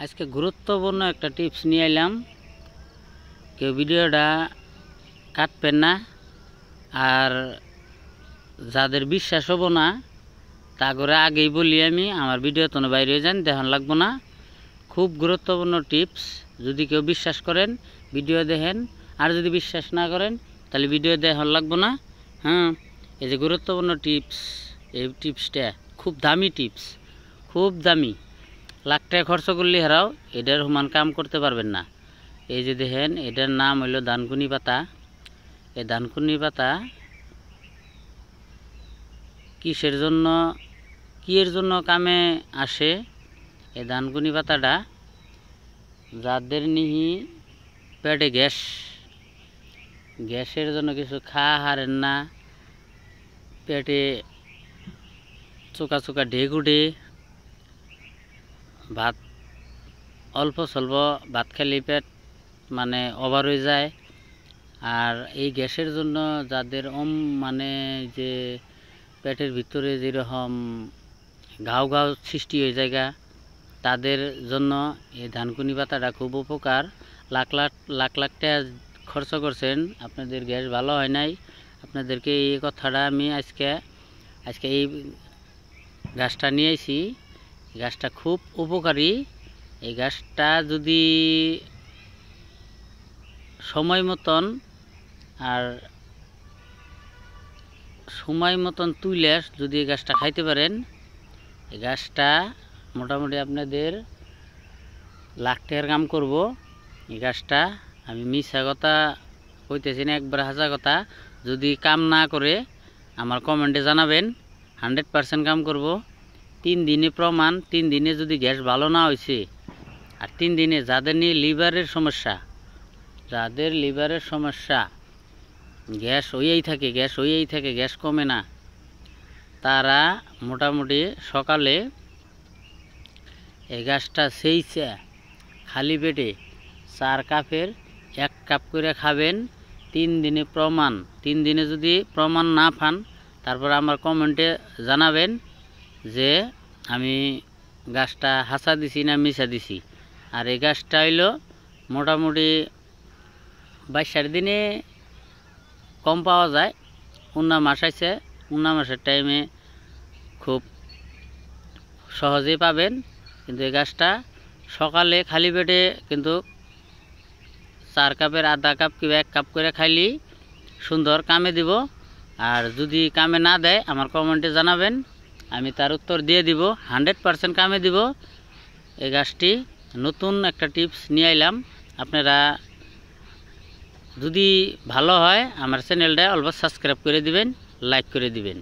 আজকে গুরুত্বপূর্ণ একটা টিপস নিয়ে এলাম। কেউ ভিডিওটা কাটবেন না, আর যাদের বিশ্বাস হবো না তা করে আগেই বলি আমি, আমার ভিডিও তো বাইরে হয়ে যান, দেখান লাগবো না। খুব গুরুত্বপূর্ণ টিপস। যদি কেউ বিশ্বাস করেন ভিডিও দেখেন, আর যদি বিশ্বাস না করেন তাহলে ভিডিও দেখান লাগবো না। হ্যাঁ, এই যে গুরুত্বপূর্ণ টিপস, এই টিপসটা খুব দামি টিপস, খুব দামি। লাখ টাকা খরচ করলে হারাও এটার সমান কাম করতে পারবেন না। এই যে দেখেন, এটার নাম হইল দানকুনি পাতা। এই দানকুনি পাতা কিসের জন্য, কিয়ের জন্য কামে আসে? এই দানকুনি পাতাটা যাদের নিহি পেটে গ্যাসের জন্য কিছু খাওয়া হারেন না, পেটে চোকা চোকা ঢেক উঠে, ভাত অল্প স্বল্প ভাত খেলে পেট মানে ওভার হয়ে যায়। আর এই গ্যাসের জন্য যাদের মানে যে পেটের ভিতরে যেরকম ঘাও সৃষ্টি হয়ে যায়, তাদের জন্য এই ধানকুনি পাতাটা খুব উপকার। লাখ লাখ টাকা খরচ করছেন, আপনাদের গ্যাস ভালো হয় নাই, আপনাদেরকে এই কথাটা আমি আজকে এই গাছটা নিয়ে আইছি। গাছটা খুব উপকারী। এই গাছটা যদি সময় মতন তুলে যদি এই গাছটা খাইতে পারেন, এই গাছটা মোটামুটি আপনাদের লাখ টাকার কাম করব। এই গাছটা আমি মিছা কথা কইতেছি না, একবার হাজা কথা। যদি কাম না করে আমার কমেন্টে জানাবেন, 100% কাম করব। 3 দিনে প্রমাণ। 3 দিনে যদি গ্যাস ভালো না হয়েছে, আর 3 দিনে যাদের নিয়ে লিভারের সমস্যা, গ্যাস হইয়াই থাকে, গ্যাস কমে না, তারা মোটামুটি সকালে এই গাছটা সেইছে খালি পেটে 4 কাপের 1 কাপ করে খাবেন। 3 দিনে প্রমাণ। 3 দিনে যদি প্রমাণ না পান, তারপর আমার কমেন্টে জানাবেন যে আমি গাছটা হাসা দিছি না মিশা দিছি। আর এই গাছটা হইল মোটামুটি 22 দিনে কম পাওয়া যায়। 19 মাস আছে, 19 মাসের টাইমে খুব সহজেই পাবেন। কিন্তু এই গাছটা সকালে খালি পেটে কিন্তু 4 কাপের আধা কাপ কিংবা 1 কাপ করে খাইলেই সুন্দর কামে দিব। আর যদি কামে না দেয় আমার কমেন্টে জানাবেন, আমি তার উত্তর দিয়ে দিব। 100% কামে দিব। এই গাছটি নতুন একটা টিপস নিয়ে আইলাম। আপনারা যদি ভালো হয় আমার চ্যানেলটা অল্প সাবস্ক্রাইব করে দিবেন, লাইক করে দিবেন।